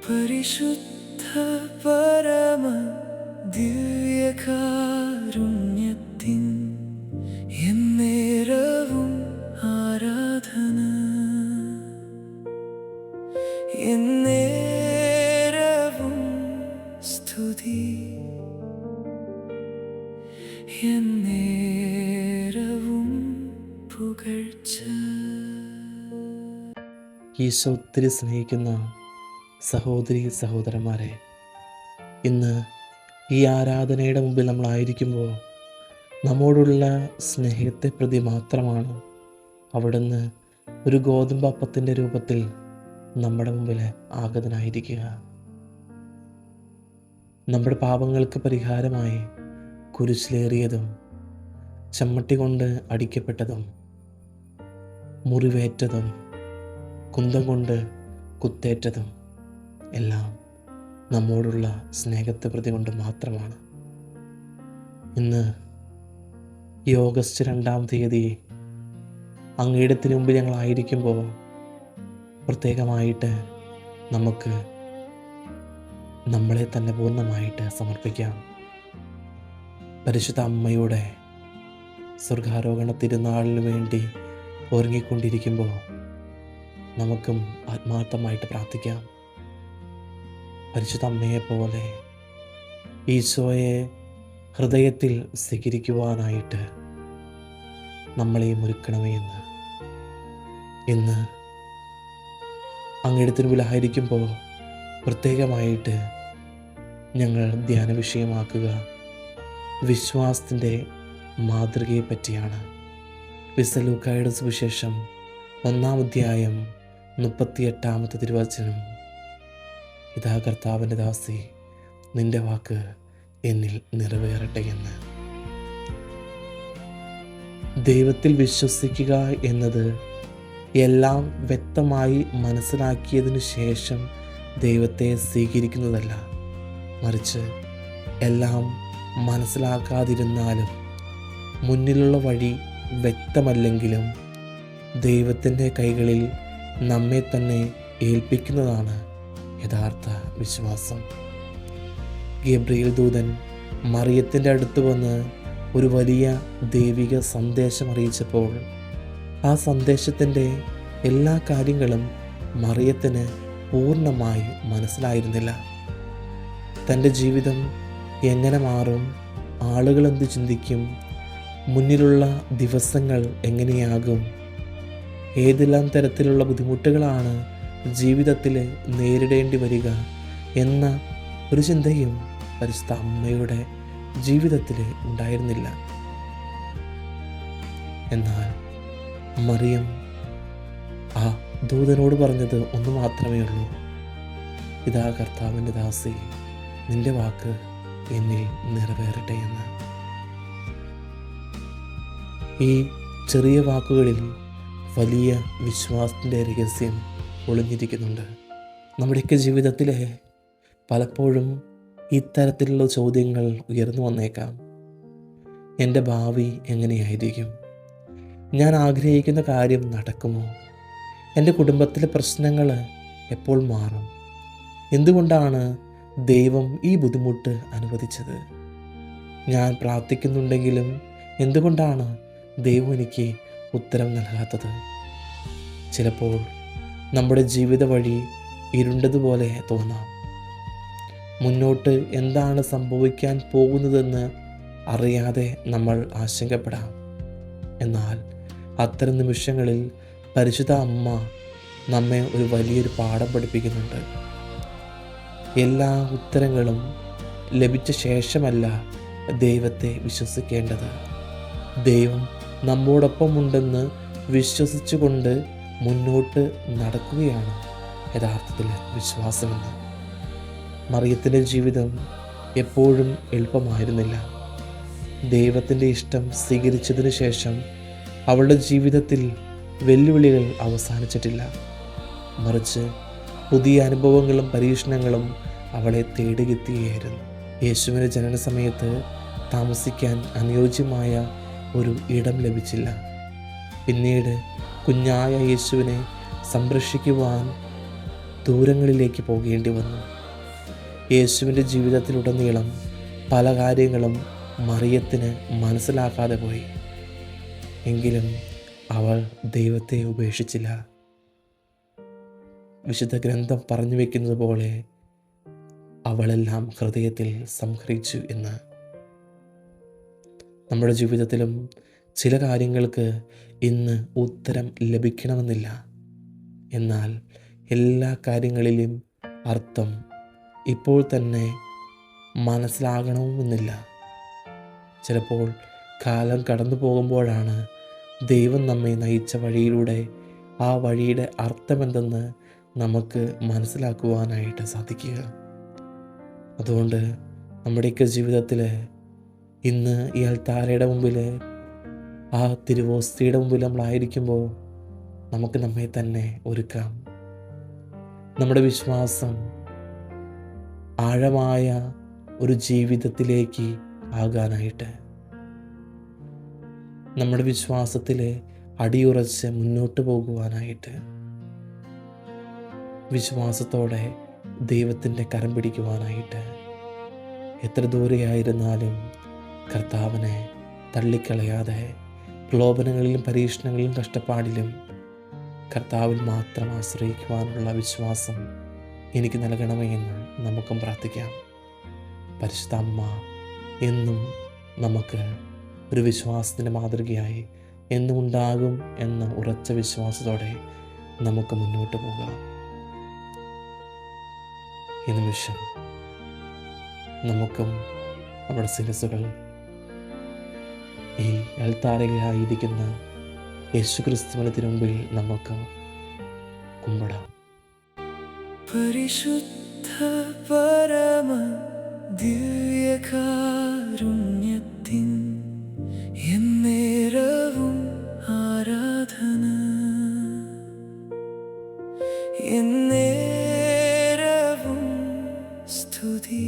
പരിശുദ്ധ പരമ ദിവ്യകാരുണ്യത്തിൻ എന്നേരവും ആരാധന, എന്നേരവും സ്തുതി, എന്നേരവും പുകഴ്ച. ഈശോ ഒത്തിരി സ്നേഹിക്കുന്ന സഹോദരി സഹോദരന്മാരെ, ഇന്ന് ഈ ആരാധനയുടെ മുമ്പിൽ നമ്മളായിരിക്കുമ്പോൾ നമ്മോടുള്ള സ്നേഹത്തെ പ്രതി മാത്രമാണ് അവിടുന്ന് ഒരു ഗോതമ്പപ്പത്തിൻ്റെ രൂപത്തിൽ നമ്മുടെ മുമ്പിൽ ആഗതനായിരിക്കുക. നമ്മുടെ പാപങ്ങൾക്ക് പരിഹാരമായി കുരിശിലേറിയതും ചമ്മട്ടി കൊണ്ട് അടിക്കപ്പെട്ടതും മുറിവേറ്റതും കുന്തം കൊണ്ട് കുത്തേറ്റതും എല്ലാം നമ്മോടുള്ള സ്നേഹത്തെ പ്രതി കൊണ്ട് മാത്രമാണ്. ഇന്ന് ഈ ഓഗസ്റ്റ് 2-ാം തീയതി അങ്ങയുടെ മുമ്പിൽ ഞങ്ങളായിരിക്കുമ്പോൾ പ്രത്യേകമായിട്ട് നമുക്ക് നമ്മളെ തന്നെ പൂർണ്ണമായിട്ട് സമർപ്പിക്കാം. പരിശുദ്ധ അമ്മയുടെ സ്വർഗാരോഹണ തിരുനാളിന് വേണ്ടി ഒരുങ്ങിക്കൊണ്ടിരിക്കുമ്പോൾ നമുക്കും ആത്മാർത്ഥമായിട്ട് പ്രാർത്ഥിക്കാം. പരിശുദ്ധ അമ്മയെപ്പോലെ ഈശോയെ ഹൃദയത്തിൽ സ്വീകരിക്കുവാനായിട്ട് നമ്മളെയും ഒരുക്കണമേ എന്ന് ഇന്ന് അങ്ങയുടെ മുമ്പിലായിരിക്കുമ്പോൾ പ്രത്യേകമായിട്ട് ഞങ്ങൾ ധ്യാന വിഷയമാക്കുക വിശ്വാസത്തിൻ്റെ മാതൃകയെ പറ്റിയാണ്. വിശുദ്ധ ലൂക്കായുടെ സുവിശേഷം 1-ാം അധ്യായം 38-ാമത്തെ തിരുവചനം, ഇതാ കർത്താവിൻ്റെ ദാസി, നിന്റെ വാക്ക് എന്നിൽ നിറവേറട്ടെ എന്ന്. ദൈവത്തിൽ വിശ്വസിക്കുക എന്നത് എല്ലാം വ്യക്തമായി മനസ്സിലാക്കിയതിനു ശേഷം ദൈവത്തെ സ്വീകരിക്കുന്നതല്ല, മറിച്ച് എല്ലാം മനസ്സിലാക്കാതിരുന്നാലും മുന്നിലുള്ള വഴി വ്യക്തമല്ലെങ്കിലും ദൈവത്തിൻ്റെ കൈകളിൽ നമ്മെ തന്നെ ഏൽപ്പിക്കുന്നതാണ് യഥാർത്ഥ വിശ്വാസം. ഗബ്രിയേൽ ദൂതൻ മറിയത്തിൻ്റെ അടുത്ത് വന്ന് ഒരു വലിയ ദൈവിക സന്ദേശം അറിയിച്ചപ്പോൾ ആ സന്ദേശത്തിൻ്റെ എല്ലാ കാര്യങ്ങളും മറിയത്തിന് പൂർണ്ണമായി മനസ്സിലായിരുന്നില്ല. തൻ്റെ ജീവിതം എങ്ങനെ മാറും, ആളുകൾ എന്ത് ചിന്തിക്കും, മുന്നിലുള്ള ദിവസങ്ങൾ എങ്ങനെയാകും, ഏതെല്ലാം തരത്തിലുള്ള ബുദ്ധിമുട്ടുകളാണ് ജീവിതത്തിൽ നേരിടേണ്ടി വരിക എന്ന ഒരു ചിന്തയും പരിശുദ്ധ അമ്മയുടെ ജീവിതത്തിൽ ഉണ്ടായിരുന്നില്ല. എന്നാൽ മറിയം ആ ദൂതനോട് പറഞ്ഞത് ഒന്ന് മാത്രമേ ഉള്ളൂ, ഇതാ കർത്താവിൻ്റെ ദാസി, നിന്റെ വാക്ക് എന്നിൽ നിറവേറട്ടെ എന്ന്. ഈ ചെറിയ വാക്കുകളിൽ വലിയ വിശ്വാസത്തിൻ്റെ രഹസ്യം ഒളിഞ്ഞിരിക്കുന്നുണ്ട്. നമ്മുടെയൊക്കെ ജീവിതത്തിൽ പലപ്പോഴും ഇത്തരത്തിലുള്ള ചോദ്യങ്ങൾ ഉയർന്നു വന്നേക്കാം. എൻ്റെ ഭാവി എങ്ങനെയായിരിക്കും? ഞാൻ ആഗ്രഹിക്കുന്ന കാര്യം നടക്കുമോ? എൻ്റെ കുടുംബത്തിലെ പ്രശ്നങ്ങൾ എപ്പോൾ മാറും? എന്തുകൊണ്ടാണ് ദൈവം ഈ ബുദ്ധിമുട്ട് അനുവദിച്ചത്? ഞാൻ പ്രാർത്ഥിക്കുന്നുണ്ടെങ്കിലും എന്തുകൊണ്ടാണ് ദൈവം എനിക്ക് ഉത്തരം നൽകാത്തത്? ചിലപ്പോൾ നമ്മുടെ ജീവിത വഴി ഇരുണ്ടതുപോലെ തോന്നാം. മുന്നോട്ട് എന്താണ് സംഭവിക്കാൻ പോകുന്നതെന്ന് അറിയാതെ നമ്മൾ ആശങ്കപ്പെടാം. എന്നാൽ അത്തരം നിമിഷങ്ങളിൽ പരിശുദ്ധ അമ്മ നമ്മെ ഒരു വലിയൊരു പാഠം പഠിപ്പിക്കുന്നുണ്ട്. എല്ലാ ഉത്തരങ്ങളും ലഭിച്ച ശേഷമല്ല ദൈവത്തെ വിശ്വസിക്കേണ്ടത്. ദൈവം നമ്മോടൊപ്പമുണ്ടെന്ന് വിശ്വസിച്ചുകൊണ്ട് മുന്നോട്ട് നടക്കുകയാണ് യഥാർത്ഥത്തിൽ വിശ്വാസമെന്ന്. മറിയത്തിൻ്റെ ജീവിതം എപ്പോഴും എളുപ്പമായിരുന്നില്ല. ദൈവത്തിൻ്റെ ഇഷ്ടം സ്വീകരിച്ചതിന് ശേഷം അവളുടെ ജീവിതത്തിൽ വെല്ലുവിളികൾ അവസാനിച്ചിട്ടില്ല. മറിച്ച് പുതിയ അനുഭവങ്ങളും പരീക്ഷണങ്ങളും അവളെ തേടിയെത്തുകയായിരുന്നു. യേശുവിൻ്റെ ജനന സമയത്ത് താമസിക്കാൻ അനുയോജ്യമായ ഒരു ഇടം ലഭിച്ചില്ല. പിന്നീട് കുഞ്ഞായ യേശുവിനെ സംരക്ഷിക്കുവാൻ ദൂരങ്ങളിലേക്ക് പോകേണ്ടി വന്നു. യേശുവിൻ്റെ ജീവിതത്തിലുടനീളം പല കാര്യങ്ങളും മറിയത്തിന് മനസ്സിലാക്കാതെ പോയി. എങ്കിലും അവൾ ദൈവത്തെ ഉപേക്ഷിച്ചില്ല. വിശുദ്ധ ഗ്രന്ഥം പറഞ്ഞു വയ്ക്കുന്നത് പോലെ അവളെല്ലാം ഹൃദയത്തിൽ സംഗ്രഹിച്ചു എന്ന്. നമ്മുടെ ജീവിതത്തിലും ചില കാര്യങ്ങൾക്ക് ഇന്ന് ഉത്തരം ലഭിക്കണമെന്നില്ല. എന്നാൽ എല്ലാ കാര്യങ്ങളിലും അർത്ഥം ഇപ്പോൾ തന്നെ മനസ്സിലാകണമെന്നില്ല. ചിലപ്പോൾ കാലം കടന്നു പോകുമ്പോഴാണ് ദൈവം നമ്മെ നയിച്ച വഴിയിലൂടെ ആ വഴിയുടെ അർത്ഥമെന്തെന്ന് നമുക്ക് മനസ്സിലാക്കുവാനായിട്ട് സാധിക്കുക. അതുകൊണ്ട് നമ്മുടെയൊക്കെ ജീവിതത്തിൽ ഇന്ന് ഈ അൾത്താരയുടെ മുമ്പിൽ, ആ തിരുവോസ്തിയുടെ മുമ്പിൽ നമ്മളായിരിക്കുമ്പോൾ നമുക്ക് നമ്മെ തന്നെ ഒരുക്കാം. നമ്മുടെ വിശ്വാസം ആഴമായ ഒരു ജീവിതത്തിലേക്ക് ആകാനായിട്ട്, നമ്മുടെ വിശ്വാസത്തിൽ അടിയുറച്ച് മുന്നോട്ട് പോകുവാനായിട്ട്, വിശ്വാസത്തോടെ ദൈവത്തിൻ്റെ കരം പിടിക്കുവാനായിട്ട്, എത്ര ദൂരെയായിരുന്നാലും കർത്താവിനെ തള്ളിക്കളയാതെ പ്രലോഭനങ്ങളിലും പരീക്ഷണങ്ങളിലും കഷ്ടപ്പാടിലും കർത്താവിൽ മാത്രം ആശ്രയിക്കുവാനുള്ള വിശ്വാസം എനിക്ക് നൽകണമേ എന്ന് നമുക്കും പ്രാർത്ഥിക്കാം. പരിശുദ്ധ അമ്മ എന്നും നമുക്ക് ഒരു വിശ്വാസത്തിൻ്റെ മാതൃകയായി എന്നും ഉണ്ടാകും എന്ന ഉറച്ച വിശ്വാസത്തോടെ നമുക്ക് മുന്നോട്ട് പോകാം. ഈ നിമിഷം നമുക്കും നമ്മുടെ ശിരസ്സുകൾ ഈ അൾത്താരയിലായിരിക്കുന്ന യേശുക്രിസ്തുവിന് തിരുമുമ്പിൽ നമുക്ക് കുമ്പിടാം. പരിശുദ്ധ പരമ ദിവ്യകാരുണ്യത്തിൻ എന്നേരവും ആരാധന, എന്നേരവും സ്തുതി.